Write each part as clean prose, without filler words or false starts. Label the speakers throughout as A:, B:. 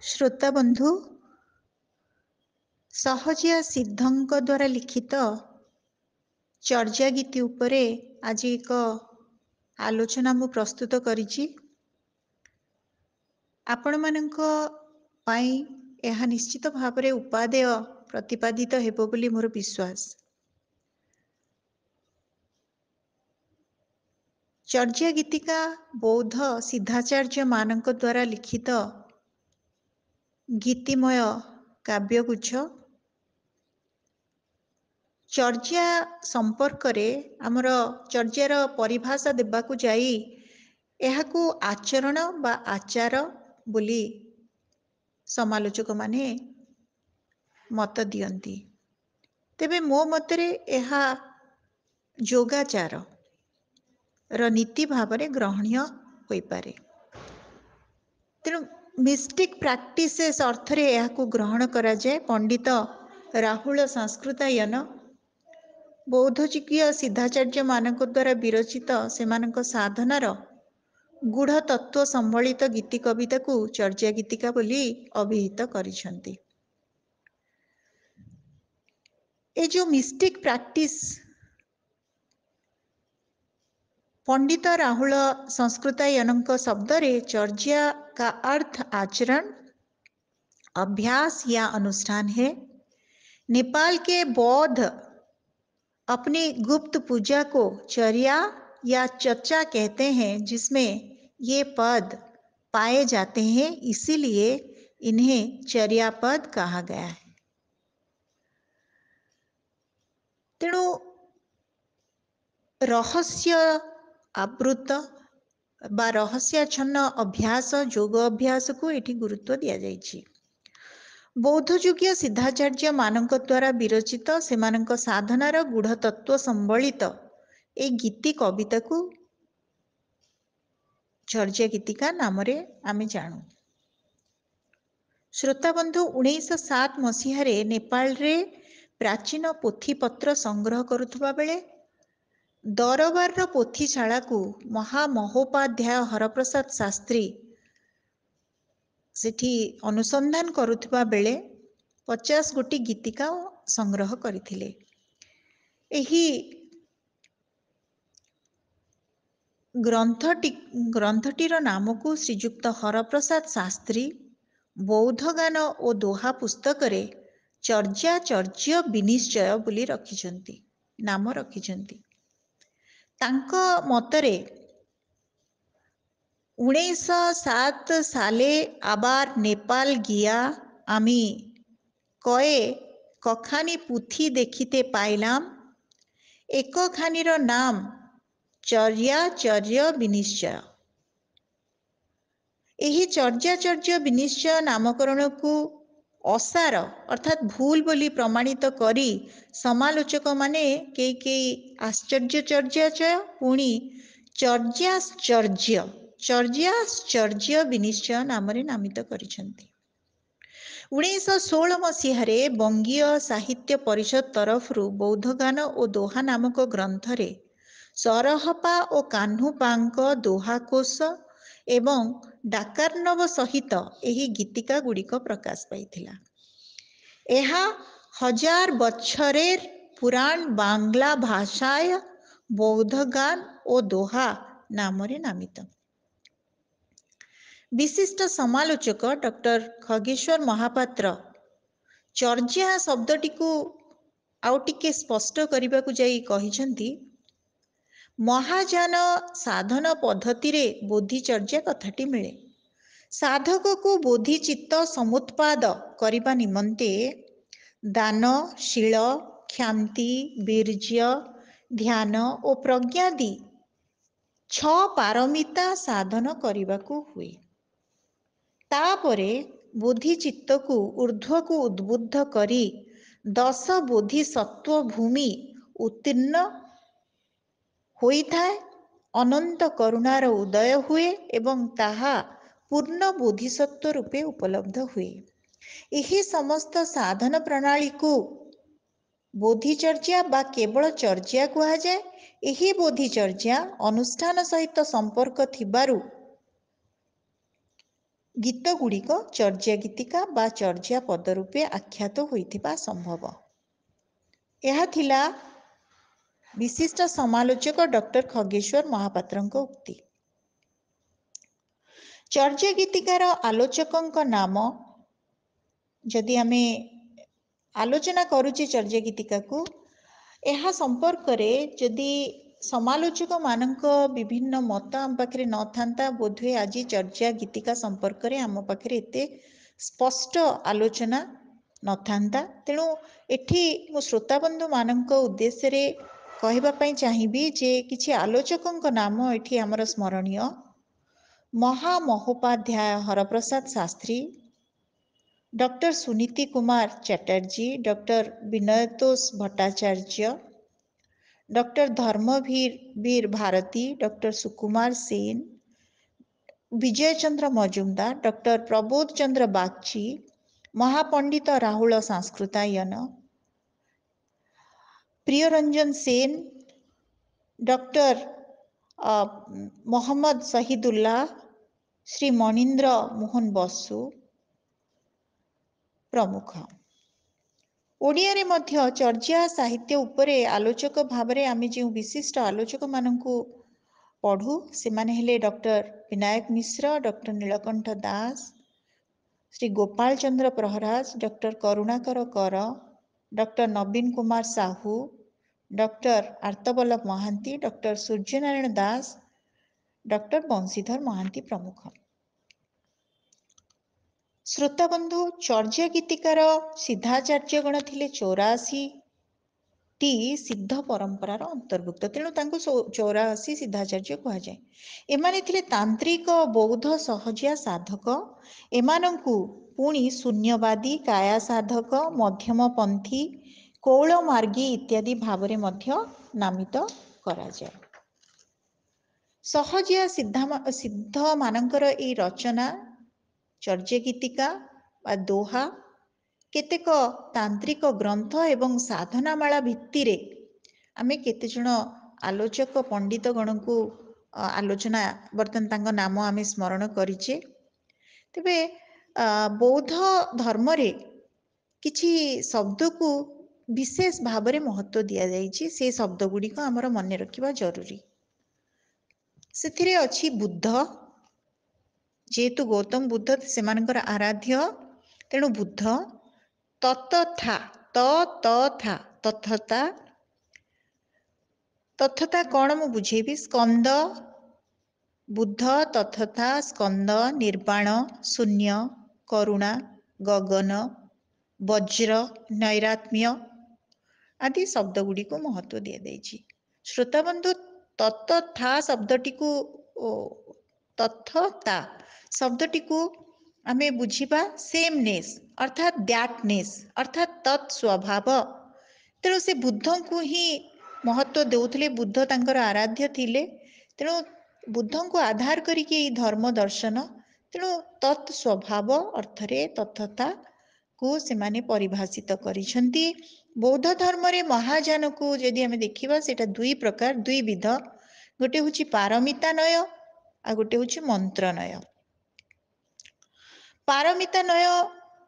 A: श्रोता बंधु सहजिया सिद्धंक द्वारा लिखित चर्या गीति उपरे आज एक आलोचना मु प्रस्तुत करिछि। आपण मानक पाई यह निश्चित भावरे उपादेय प्रतिपादित हेबो बोली मोर विश्वास। चर्या गीतिका बौद्ध सिद्धाचार्य मानक द्वारा लिखित गीतिमय काव्यगुच्छ। चर्या संपर्क रे आमर चर्यार परिभाषा देबाकू जाई एहाकू आचरण बा आचार बोली समालोचक माने मत दियंती। तेबे मो मतरे एहा योगाचार र नीति भावरे ग्रहणीय होई पारे। तेणु मिस्टिक प्रैक्टिसेस अर्थरे एहाकू ग्रहण करा जाए। पंडित राहुल संस्कृतायन बौद्धचिकीय सिद्धाचार्य मानक द्वारा विरचित सेमानक साधनार गूढ़ तत्व संबलित गीति कविता को चर्या गीतिका बोली अभिहित करिसंती। ए जो मिस्टिक प्रैक्टिस पंडित राहुल संस्कृतायनक शब्द रे चर्या का अर्थ आचरण, अभ्यास या अनुष्ठान है। नेपाल के बौद्ध अपनी गुप्त पूजा को चर्या या चर्चा कहते हैं, जिसमें ये पद पाए जाते हैं, इसीलिए इन्हें चर्या पद कहा गया है। तेणु रहस्य आवृत बा रहस्याच्छन्न अभ्यास योग अभ्यास को एठी गुरुत्व दिया जाइछि। बौद्ध जुगीय सिद्धाचार्य मानक द्वारा विरचित सेमानक साधनार गूढ़ तत्व संबलित ए गीति कविता को चर्या गीतिका नाम रे आमे जानू। श्रोता बंधु 1907 मसीहारे नेपाल रे प्राचीन पोथी पत्र संग्रह करुथबा बेले दरबार पोथीशाला को महामहोपाध्याय हरप्रसाद शास्त्री सेठी अनुसंधान करुथबा बेले 50 गोटी गीतिका संग्रह करिथिले। एही ग्रंथटीर नाम को श्रीयुक्त हरप्रसाद शास्त्री बौद्ध गान और दोहा पुस्तक रे चर्या चर्य विनिश्चय बोली रखिछंती, नाम रखिछंती। तांको मतरे 1907 साले आबार नेपाल गिया आमी कए कखानी पुथी देखिते पाइलाम, एक खानीर नाम चर्या चर्य विनिश्चय। एही चर्या चर्य विनिश्चय नामकरण को असार अर्थात भूल बोली प्रमाणित करी समालोचक माने कई आश्चर्यचर्याचय पुणी चर्याश्चर्य चर्याश्चर्य विनिश्चय नाम रे नामित करिसंती। 1916 मसीहारे बंगीय साहित्य परिषद तरफ बौद्ध गान और दोहा नामक ग्रंथ रे सरहपा और कान्हुपांक दोहाकोश एवं डाकारनव सहित एही गीतिका गुड़िक प्रकाश पाइथिला। एहा 1000 बछरेर पुराण बांग्ला भाषाय बौद्ध गान और दोहा नाम रे नामित। विशिष्ट समालोचक डॉक्टर खगेश्वर महापात्र चर्या शब्दटी को आउ टिके स्पष्ट करने को जाई कहिसंती, महाजान साधन पद्धति रे बोधिचर्या कथाटी मिले। साधक को बोधिचित्त समुत्पाद करिबा निमंते दान, शील, क्षांति, वीर्य, ध्यान और प्रज्ञादि 6 पारमिता साधन करिबाकू हुए। तापरे बोधिचित्त को ऊर्ध्व को उद्बुद्ध करी 10 बोधिसत्व भूमि उत्तीर्ण होई थाए, अनंत करुणार उदय हुए एवं ताहा पूर्ण बोधिसत्व रूपे उपलब्ध हुए। यही समस्त साधन प्रणाली को बोधिचर्या बा केवल चर्या कहा जाए। यही बोधिचर्या अनुष्ठान सहित संपर्क थिबारु गीत गुड़िक चर्या गीतिका बा चर्या पद रूपे आख्यात होइथिबा संभव। यह थिला विशिष्ट समालोचक डॉक्टर खगेश्वर महापात्रଙ୍କ उक्ति। चर्या गीतिकार आलोचकଙ୍କ नाम जदि आमे आलोचना करुचे चर्या गीतिका को यह संपर्क रे जदि समालोचक मानक विभिन्न मत आम पाखे न था बोधे आज चर्या गीतिका संपर्क रे आम पाखे एते स्पष्ट आलोचना न था। तेणु एठी मो श्रोताबंधु मानक उद्देश्य रे कहवाई चाहिए जे किछि आलोचक नाम एठी आमर स्मरणीय Mahamahopadhyaya Haraprasad Shastri, doctor Suniti Kumar Chatterji, doctor Vinaytosh Bhattacharya, doctor Dharmvir Bharati, doctor Sukumar Sen, Vijay Chandra Majumdar, doctor Prabodh Chandra Bagchi, Mahapandit Rahul Sankrityayan, Priyaranjan Sen, doctor Mohammad Shahidullah, Shri Manindra Mohan Basu प्रमुख। ओडिया रे मध्य चर्या साहित्य उपरे आलोचक भावरे आमे जो विशिष्ट आलोचक मानकु पढ़ू से माने हेले डॉक्टर विनायक मिश्र, डॉक्टर नीलकंठ दास, श्री गोपाल चंद्र प्रहराज, डॉक्टर करुणाकर कर, डॉक्टर नवीन कुमार साहू, डॉक्टर आर्तबल्लभ महांती, डॉक्टर सूर्यनारायण दास, डॉक्टर बंशीधर महांती प्रमुख। श्रोताबंधु चर्या गीतिकार सिद्धाचार्य गण थिले 84 टी सिद्ध परंपरार अंतर्भुक्त, तेणु तांको 84 सिद्धाचार्य कह जाए। एमाने थिले तांत्रिक बौद्ध सहजिया साधक, एमानंकु पुणी शून्यवादी, काया साधक, मध्यमपंथी, कौलमार्गी इत्यादि भावरे मध्य नामित करा जाए। सहजिया सिद्ध मानकर ए रचना चर्या गीतिका बा दोहा केतेक तांत्रिक ग्रंथ एवं साधनामाला भित्तिरे आमे केते जण आलोचक पंडित गण को आलोचना बर्तन तांको नाम आमे स्मरण करिचे। तेबे बौद्ध धर्म रे किछि शब्द को विशेष भावरे महत्व दिया जाइछि, से शब्द गुड़िक आमर मने रखिबा जरूरी। सेथिरे अछि बुद्ध, जेहेतु गौतम बुद्ध सेमानकर आराध्य, तेणु बुद्ध, ततथा तथा तथता, तथता कौन मु बुझेबी, स्कंद, बुद्ध तथता स्कंद, निर्वाण, शून्य, करुणा, गगन, वज्र, नैरात्म्य आदि शब्द गुड़ी को महत्व दिया जाइछि। श्रोताबंधु ततथा शब्दटी को तथता शब्दटी को आमे बुझिबा सेमनेस अर्थात दैटनेस अर्थात तत्स्वभाव। तेणु से बुद्ध को ही महत्व देउथिले, बुद्ध तांकर आराध्य थिले, तेणु बुद्ध को आधार करिके धर्म दर्शन, तेणु तत्स्वभाव अर्थरे तथता को से माने परिभाषित करिसंती। बौद्ध धर्म रे महायान को यदि आमे देखिबा सेटा दुई प्रकार, दुई विध, गोटे होची पारमिता नय आ गोटे होची मंत्र नय। पारमिता नय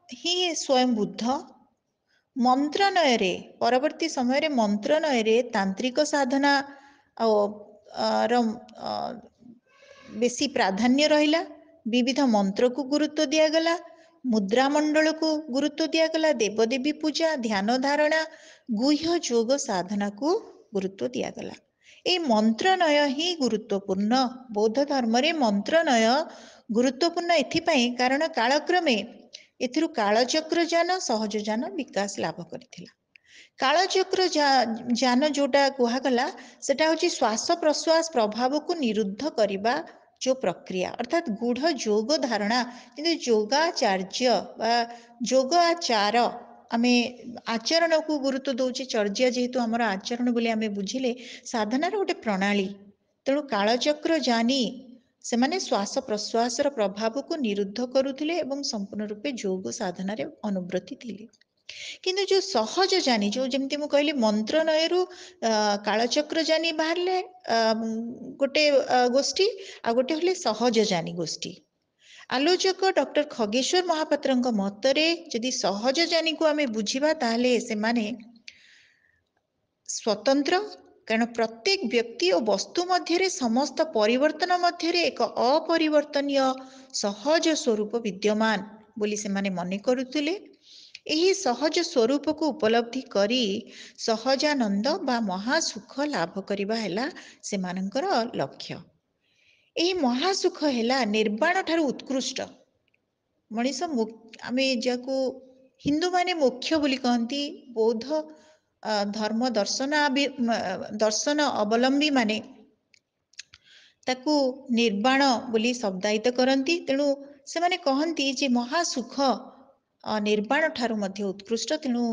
A: ही स्वयं बुद्ध, मंत्र नय रे परवर्ती समय रे मंत्र नय रे तांत्रिक साधना बेसी प्राधान्य रहिला, विविध मंत्र को गुरुत्व दिया गला, मुद्रा मंडल को गुरुत्व दिया गला, देवदेवी पूजा, ध्यान धारणा, गुह्य योग साधना को गुरुत्व दिया गला। ए मंत्रनय ही गुरुत्वपूर्ण। बौद्ध धर्म रे मंत्रनय गुरुत्वपूर्ण एथिपाई कारण कालक्रमे एथिरु कालचक्र जान सहज जान विकास लाभ करथिला। कालचक्र जान जोटा कुहागला सेटा होची श्वास प्रश्वास प्रभाव को निरुद्ध करिबा जो प्रक्रिया, अर्थात गूढ़ योग धारणा, किंतु योगाचार्य बा योग आचार आमे आचरण को गुरुत्व दौचे। चर्या जेहेतु आमर आचरण बोली आमे बुझिले, साधनार गोटे प्रणाली, तेणु कालचक्र जानी से माने श्वास प्रश्वास प्रभाव को निरुद्ध करुथिले एवं संपूर्ण रूपे योग साधना रे अनुव्रती थिले। किंतु जो सहज जानी, जो जमती मु कहली मंत्र नयरु कालचक्र जानी बाहरले गोटे गोष्ठी आ गोटे हले सहज जानी गोष्ठी। आलोचक डॉक्टर खगेश्वर महापात्रଙ୍କ ମତରେ ଯଦି ସହଜ ଜ୍ଞାନୀକୁ ଆମେ ବୁଝିବା ତାହେଲେ ସେମାନେ स्वतंत्र, କାରଣ ପ୍ରତ୍ୟେକ ବ୍ୟକ୍ତି ଓ ବସ୍ତୁ ମଧ୍ୟରେ ସମସ୍ତ ପରିବର୍ତ୍ତନ ମଧ୍ୟରେ ଏକ ଅପରିବର୍ତ୍ତନୀୟ ସହଜ ସ୍ୱରୂପ ବିଦ୍ୟମାନ ବୋଲି ସେମାନେ ମନେ କରୁଥିଲେ। ଏହି ସହଜ ସ୍ୱରୂପକୁ ଉପଲବ୍ଧି କରି ସହଜାନନ୍ଦ ବା ମହାସୁଖ ଲାଭ କରିବା ହେଲା ସେମାନଙ୍କର ଲକ୍ଷ୍ୟ। ଏହି ମହାସୁଖ ହେଲା ନିର୍ବାଣ ଠାରୁ ଉତ୍କୃଷ୍ଟ। ମଣିଷ ଆମେ ଯାହାକୁ ହିନ୍ଦୁମାନେ ମୋକ୍ଷ ବୋଲି କହନ୍ତି, ବୌଦ୍ଧ ଧର୍ମ ଦର୍ଶନ ଅବଲମ୍ବୀ ମାନେ ତାକୁ ନିର୍ବାଣ ବୋଲି ଶବ୍ଦାୟିତ କରନ୍ତି। ତେଣୁ ସେମାନେ କହନ୍ତି ଯେ ମହାସୁଖ ନିର୍ବାଣ ଠାରୁ ମଧ୍ୟ ଉତ୍କୃଷ୍ଟ। ତେଣୁ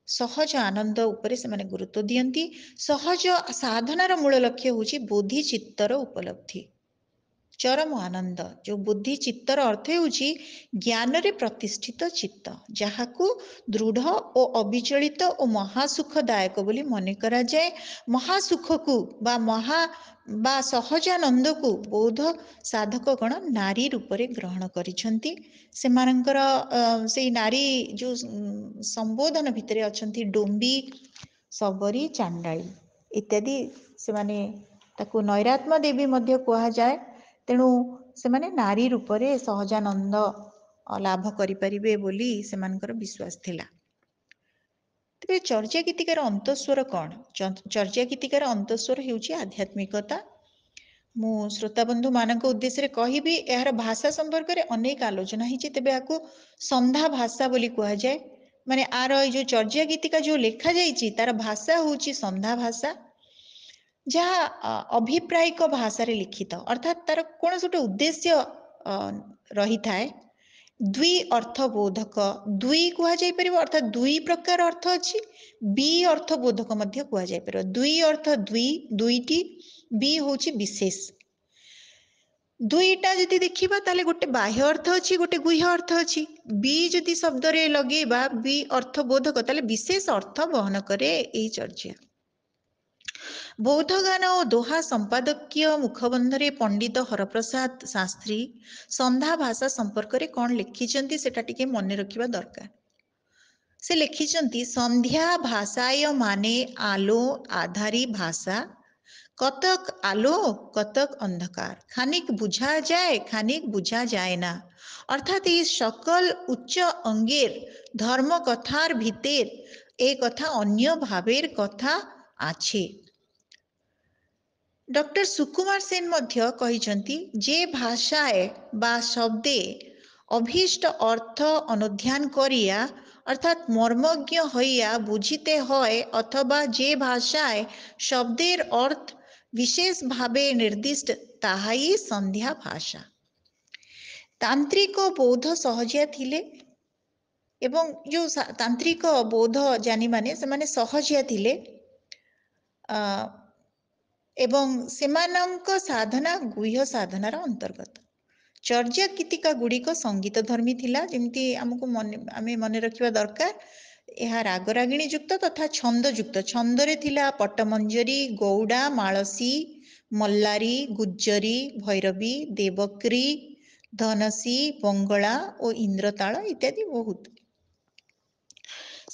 A: ସହଜ ଆନନ୍ଦ ଉପରେ ସେମାନେ ଗୁରୁତ୍ୱ ଦିଅନ୍ତି। ସହଜ ସାଧନାର ମୂଳ ଲକ୍ଷ୍ୟ ହେଉଛି ବୁଦ୍ଧି ଚିତ୍ତର ଉପଲବ୍ଧି, ଚରମ ଆନନ୍ଦ। ଯେଉଁ ବୁଦ୍ଧି ଚିତ୍ତର ଅର୍ଥ ହେଉଛି ଜ୍ଞାନରେ ପ୍ରତିଷ୍ଠିତ ଚିତ୍ତ, ଯାହାକୁ ଦୃଢ଼ ଓ ଅବିଚଳିତ ଓ ମହାସୁଖଦାୟକ ବୋଲି ମନେ କରାଯାଏ। ମହାସୁଖକୁ ବା ସହଜାନନ୍ଦକୁ ବୌଦ୍ଧ ସାଧକଗଣ ନାରୀ ରୂପରେ ଗ୍ରହଣ କରିଛନ୍ତି। ସେମାନଙ୍କର ସେଇ ନାରୀ ଯେଉଁ ସମ୍ବୋଧନ ଭିତରେ ଅଛନ୍ତି ଡୋମ୍ବି, ଶବରୀ, ଚାଣ୍ଡାଳୀ ଇତ୍ୟାଦି। ସେମାନେ ତାକୁ ନୈରାତ୍ମ ଦେବୀ ମଧ୍ୟ କୁହାଯାଏ। ତେଣୁ ସେମାନେ ନାରୀ ରୂପରେ ସହଜାନନ୍ଦ ଲାଭ କରିପାରିବେ ବୋଲି ସେମାନଙ୍କର ବିଶ୍ୱାସ ଥିଲା। ତେବେ ଚର୍ଯା ଗୀତିକାର ଅନ୍ତଃସ୍ୱର କ'ଣ? ଚର୍ଯା ଗୀତିକାର ଅନ୍ତଃସ୍ୱର ହେଉଛି ଆଧ୍ୟାତ୍ମିକତା। ମୁଁ ଶ୍ରୋତାବନ୍ଧୁମାନଙ୍କ ଉଦ୍ଦେଶ୍ୟରେ କହିବି, ଏହାର ଭାଷା ସମ୍ପର୍କରେ ଅନେକ ଆଲୋଚନା ହେଇଛି। ତେବେ ଏହାକୁ ସନ୍ଧ୍ୟା ଭାଷା ବୋଲି କୁହାଯାଏ। ମାନେ ଆର ଏଇ ଯେଉଁ ଚର୍ଯା ଗୀତିକା ଯେଉଁ ଲେଖାଯାଇଛି ତାର ଭାଷା ହେଉଛି ସନ୍ଧ୍ୟା ଭାଷା, ଯାହା ଅଭିପ୍ରାୟିକ ଭାଷାରେ ଲିଖିତ, ଅର୍ଥାତ୍ ତାର କୌଣସି ଗୋଟେ ଉଦ୍ଦେଶ୍ୟ ରହିଥାଏ। ଦ୍ୱି ଅର୍ଥବୋଧକ, ଦୁଇ କୁହାଯାଇପାରିବ, ଅର୍ଥାତ୍ ଦୁଇ ପ୍ରକାର ଅର୍ଥ ଅଛି। ବି ଅର୍ଥବୋଧକ ମଧ୍ୟ କୁହାଯାଇପାରିବ। ଦୁଇ ଅର୍ଥ ଦୁଇଟି, ବି ହେଉଛି ବିଶେଷ। ଦୁଇଟା ଯଦି ଦେଖିବା ତାହେଲେ ଗୋଟେ ବାହ୍ୟ ଅର୍ଥ ଅଛି, ଗୋଟେ ଗୁହ୍ୟ ଅର୍ଥ ଅଛି। ବି ଯଦି ଶବ୍ଦରେ ଲଗେଇବା ବି ଅର୍ଥବୋଧକ, ତାହେଲେ ବିଶେଷ ଅର୍ଥ ବହନ କରେ ଏହି ଚର୍ଯା। ବୌଦ୍ଧ ଗାନ ଓ ଦୋହା ସମ୍ପାଦକୀୟ ମୁଖବନ୍ଧରେ ପଣ୍ଡିତ ହରପ୍ରସାଦ ଶାସ୍ତ୍ରୀ ସନ୍ଧ୍ୟା ଭାଷା ସମ୍ପର୍କରେ କ'ଣ ଲେଖିଛନ୍ତି ସେଟା ଟିକେ ମନେ ରଖିବା ଦରକାର। ସେ ଲେଖିଛନ୍ତି, ସନ୍ଧ୍ୟା ଭାଷାୟ ମାନେ আলো আধারী ভাষা, কতক আলো কতক অন্ধকার, খানিক বুঝা যায় খানিক বুঝা যায় না। অর্থাৎ এই সকল উচ্চ অঙ্গের ধর্ম কথার ভিতর এ কথা অন্য ভাবের কথা আছে। ডক্টর সুকুমার সেন ମଧ୍ୟ କହିଛନ୍ତି, যে ভাষায় বা শব্দে অভীষ্ট অর্থ অনুধ্যান করিয়া অর্থাৎ মর্মজ্ঞ হইয়া বুঝিতে হয়, অথবা যে ভাষায় শব্দের অর্থ বিশেষভাবে নির্দিষ্ট, তাহাই সন্ধ্যা ভাষা। তান্ত্রিক বৌদ্ধ ସହଜିଆ ଥିଲେ ଏବଂ ଯେଉଁ ତାନ୍ତ୍ରିକ ବୌଦ୍ଧ ଜ୍ଞାନୀମାନେ ସେମାନେ ସହଜିଆ ଥିଲେ ଏବଂ ସେମାନଙ୍କ ସାଧନା ଗୁହ୍ୟ ସାଧନାର ଅନ୍ତର୍ଗତ। ଚର୍ଯା ଗୀତିକା ଗୁଡ଼ିକ ସଙ୍ଗୀତ ଧର୍ମୀ ଥିଲା, ଯେମିତି ଆମେ ମନେ ରଖିବା ଦରକାର। ଏହା ରାଗରାଗିଣୀ ଯୁକ୍ତ ତଥା ଛନ୍ଦଯୁକ୍ତ। ଛନ୍ଦରେ ଥିଲା ପଟ୍ଟମଞ୍ଜରୀ, ଗୌଡ଼ା, ମାଳସୀ, ମଲ୍ଲାରୀ, ଗୁଜ୍ଜରୀ, ଭୈରବୀ, ଦେବକ୍ରୀ, ଧନସୀ, ବଙ୍ଗଳା ଓ ଇନ୍ଦ୍ରତାଳ ଇତ୍ୟାଦି ବହୁତ।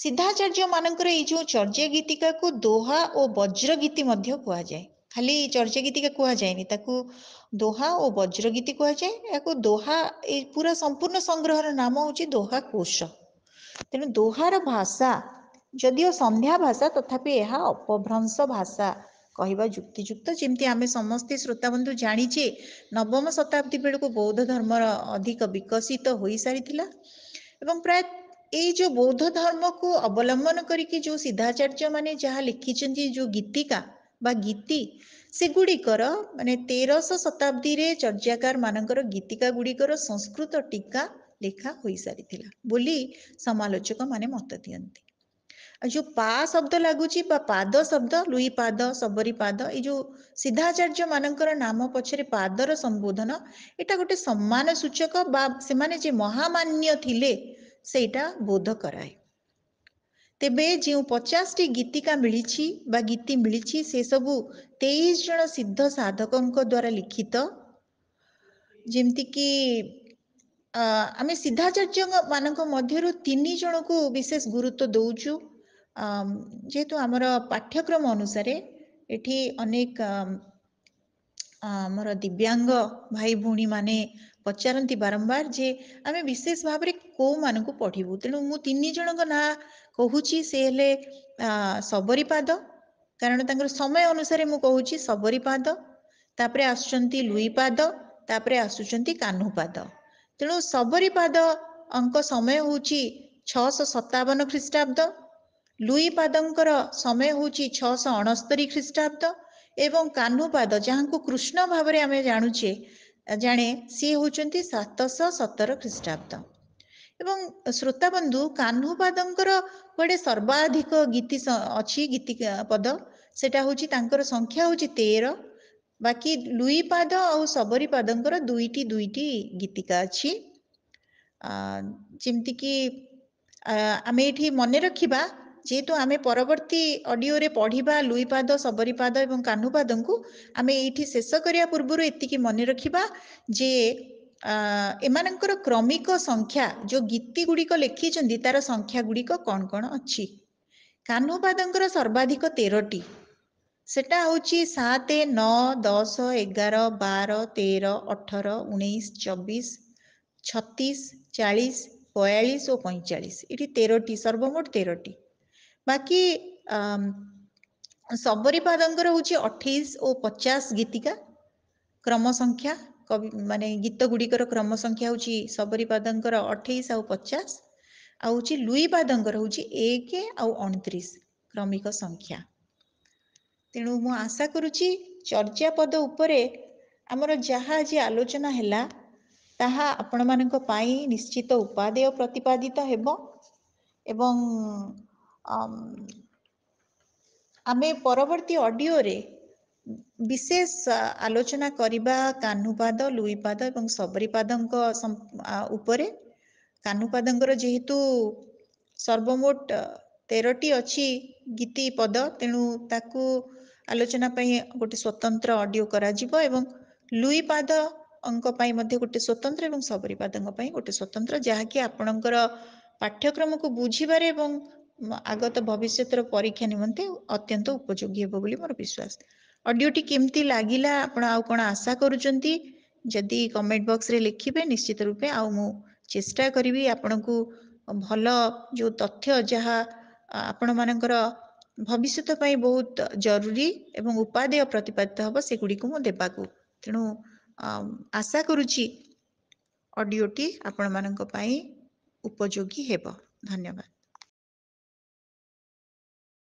A: ସିଦ୍ଧାଚାର୍ଯ୍ୟ ମାନଙ୍କର ଏଇ ଯେଉଁ ଚର୍ଯା ଗୀତିକାକୁ ଦୋହା ଓ ବଜ୍ର ଗୀତି ମଧ୍ୟ କୁହାଯାଏ। ଖାଲି ଚର୍ଯା ଗୀତିକା କୁହାଯାଏନି, ତାକୁ ଦୋହା ଓ ବଜ୍ର ଗୀତି କୁହାଯାଏ। ଏହାକୁ ଦୋହା, ଏଇ ପୁରା ସମ୍ପୂର୍ଣ୍ଣ ସଂଗ୍ରହର ନାମ ହେଉଛି ଦୋହା କୋଶ। ତେଣୁ ଦୋହାର ଭାଷା ଯଦିଓ ସନ୍ଧ୍ୟା ଭାଷା, ତଥାପି ଏହା ଅପଭ୍ରଂଶ ଭାଷା କହିବା ଯୁକ୍ତିଯୁକ୍ତ। ଯେମିତି ଆମେ ସମସ୍ତେ ଶ୍ରୋତାବନ୍ଧୁ ଜାଣିଛେ, ନବମ ଶତାବ୍ଦୀ ବେଳକୁ ବୌଦ୍ଧ ଧର୍ମର ଅଧିକ ବିକଶିତ ହୋଇସାରିଥିଲା ଏବଂ ପ୍ରାୟ ଏଇ ଯେଉଁ ବୌଦ୍ଧ ଧର୍ମକୁ ଅବଲମ୍ବନ କରିକି ଯେଉଁ ସିଦ୍ଧାଚାର୍ଯ୍ୟ ମାନେ ଯାହା ଲେଖିଛନ୍ତି ଯେଉଁ ଗୀତିକା ବା ଗୀତି, ସେଗୁଡ଼ିକର ମାନେ 1300 ଶତାବ୍ଦୀରେ ଚର୍ଯାକାର ମାନଙ୍କର ଗୀତିକା ଗୁଡ଼ିକର ସଂସ୍କୃତ ଟୀକା ଲେଖା ହୋଇସାରିଥିଲା ବୋଲି ସମାଲୋଚକ ମାନେ ମତ ଦିଅନ୍ତି। ଆଉ ଯେଉଁ ପା ଶବ୍ଦ ଲାଗୁଛି ବା ପାଦ ଶବ୍ଦ, ଲୁଇ ପାଦ, ଶବରୀ ପାଦ, ଏଇ ଯେଉଁ ସିଦ୍ଧାଚାର୍ଯ୍ୟ ମାନଙ୍କର ନାମ ପଛରେ ପାଦର ସମ୍ବୋଧନ, ଏଇଟା ଗୋଟେ ସମ୍ମାନ ସୂଚକ ବା ସେମାନେ ଯେ ମହାମାନ୍ୟ ଥିଲେ ସେଇଟା ବୋଧ କରାଏ। ତେବେ ଯେଉଁ 50ଟି ଗୀତିକା ମିଳିଛି ବା ଗୀତି ମିଳିଛି, ସେସବୁ 23 ଜଣ ସିଦ୍ଧ ସାଧକଙ୍କ ଦ୍ୱାରା ଲିଖିତ। ଯେମିତିକି ଆମେ ସିଦ୍ଧାଚାର୍ଯ୍ୟ ମାନଙ୍କ ମଧ୍ୟରୁ 3 ଜଣକୁ ବିଶେଷ ଗୁରୁତ୍ୱ ଦଉଛୁ। ଯେହେତୁ ଆମର ପାଠ୍ୟକ୍ରମ ଅନୁସାରେ ଏଠି ଅନେକ ଆମର ଦିବ୍ୟାଙ୍ଗ ଭାଇ ଭଉଣୀ ମାନେ ପଚାରନ୍ତି ବାରମ୍ବାର ଯେ ଆମେ ବିଶେଷ ଭାବରେ କୋଉମାନଙ୍କୁ ପଢ଼ିବୁ। ତେଣୁ ମୁଁ 3 ଜଣଙ୍କ ନାଁ କହୁଛି। ସେ ହେଲେ ଶବରୀପାଦ, କାରଣ ତାଙ୍କର ସମୟ ଅନୁସାରେ ମୁଁ କହୁଛି ଶବରୀପାଦ, ତାପରେ ଆସୁଛନ୍ତି ଲୁଇପାଦ, ତାପରେ ଆସୁଛନ୍ତି କାହ୍ନୁପାଦ। ତେଣୁ ଶବରୀପାଦଙ୍କ ସମୟ ହେଉଛି 657 ଖ୍ରୀଷ୍ଟାବ୍ଦ, ଲୁଇପାଦଙ୍କର ସମୟ ହେଉଛି 669 ଖ୍ରୀଷ୍ଟାବ୍ଦ ଏବଂ କାହ୍ନୁପାଦ, ଯାହାଙ୍କୁ କୃଷ୍ଣ ଭାବରେ ଆମେ ଜାଣେ, ସିଏ ହେଉଛନ୍ତି 717 ଖ୍ରୀଷ୍ଟାବ୍ଦ। ଏବଂ ଶ୍ରୋତାବନ୍ଧୁ, କାହ୍ନୁପାଦଙ୍କର ଗୋଟେ ସର୍ବାଧିକ ଗୀତି ଅଛି, ଗୀତି ପଦ, ସେଟା ହେଉଛି ତାଙ୍କର ସଂଖ୍ୟା ହେଉଛି 13। ବାକି ଲୁଇପାଦ ଆଉ ଶବରୀପାଦଙ୍କର ଦୁଇଟି ଗୀତିକା ଅଛି। ଯେମିତିକି ଆମେ ଏଠି ମନେ ରଖିବା, ଯେହେତୁ ଆମେ ପରବର୍ତ୍ତୀ ଅଡିଓରେ ପଢ଼ିବା ଲୁଇପାଦ, ଶବରୀପାଦ ଏବଂ କାହ୍ନୁପାଦଙ୍କୁ, ଆମେ ଏଇଠି ଶେଷ କରିବା ପୂର୍ବରୁ ଏତିକି ମନେ ରଖିବା ଯେ ଏମାନଙ୍କର କ୍ରମିକ ସଂଖ୍ୟା, ଯୋଉ ଗୀତି ଗୁଡ଼ିକ ଲେଖିଛନ୍ତି ତାର ସଂଖ୍ୟା ଗୁଡ଼ିକ କ'ଣ କ'ଣ ଅଛି। କାହ୍ନୁପାଦଙ୍କର ସର୍ବାଧିକ 13ଟି, ସେଟା ହେଉଛି 7, 9, 10, 11, 12, 13, 18, 19, 24, 36, 40, 42 ଓ 45। ଏଠି 13ଟି, ସର୍ବମୋଟ 13ଟି। ବାକି ଶବରୀପାଦଙ୍କର ହେଉଛି 28 ଓ 50 ଗୀତିକା କ୍ରମ ସଂଖ୍ୟା। ମାନେ ଗୀତ ଗୁଡ଼ିକର କ୍ରମ ସଂଖ୍ୟା ହେଉଛି ଶବରୀପାଦଙ୍କର 28 ଆଉ 50, ଆଉ ହେଉଛି ଲୁଇପାଦଙ୍କର ହେଉଛି 1 ଆଉ 29 କ୍ରମିକ ସଂଖ୍ୟା। ତେଣୁ ମୁଁ ଆଶା କରୁଛି ଚର୍ଯାପଦ ଉପରେ ଆମର ଯାହା ଆଜି ଆଲୋଚନା ହେଲା ତାହା ଆପଣମାନଙ୍କ ପାଇଁ ନିଶ୍ଚିତ ଉପାଦେୟ ପ୍ରତିପାଦିତ ହେବ। ଏବଂ ଆମେ ପରବର୍ତ୍ତୀ ଅଡିଓରେ ବିଶେଷ ଆଲୋଚନା କରିବା କାହ୍ନୁପାଦ, ଲୁଇପାଦ ଏବଂ ଶବରୀପାଦଙ୍କ ଉପରେ। କାହ୍ନୁପାଦଙ୍କର ଯେହେତୁ ସର୍ବମୋଟ 13ଟି ଅଛି ଗୀତି ପଦ, ତେଣୁ ତାକୁ ଆଲୋଚନା ପାଇଁ ଗୋଟେ ସ୍ୱତନ୍ତ୍ର ଅଡିଓ କରାଯିବ ଏବଂ ଲୁଇପାଦଙ୍କ ପାଇଁ ମଧ୍ୟ ଗୋଟେ ସ୍ୱତନ୍ତ୍ର ଏବଂ ଶବରୀପାଦଙ୍କ ପାଇଁ ଗୋଟେ ସ୍ୱତନ୍ତ୍ର, ଯାହାକି ଆପଣଙ୍କର ପାଠ୍ୟକ୍ରମକୁ ବୁଝିବାରେ ଏବଂ ଆଗତ ଭବିଷ୍ୟତର ପରୀକ୍ଷା ନିମନ୍ତେ ଅତ୍ୟନ୍ତ ଉପଯୋଗୀ ହେବ ବୋଲି ମୋର ବିଶ୍ୱାସ। ଅଡିଓଟି କେମିତି ଲାଗିଲା, ଆପଣ ଆଉ କ'ଣ ଆଶା କରୁଛନ୍ତି, ଯଦି କମେଣ୍ଟ ବକ୍ସରେ ଲେଖିବେ ନିଶ୍ଚିତ ରୂପେ, ଆଉ ମୁଁ ଚେଷ୍ଟା କରିବି ଆପଣଙ୍କୁ ଭଲ ଯେଉଁ ତଥ୍ୟ ଯାହା ଆପଣମାନଙ୍କର ଭବିଷ୍ୟତ ପାଇଁ ବହୁତ ଜରୁରୀ ଏବଂ ଉପାଦେୟ ପ୍ରତିପାଦିତ ହେବ ସେଗୁଡ଼ିକୁ ମୁଁ ଦେବାକୁ। ତେଣୁ ଆଶା କରୁଛି ଅଡିଓଟି ଆପଣମାନଙ୍କ ପାଇଁ ଉପଯୋଗୀ ହେବ। ଧନ୍ୟବାଦ।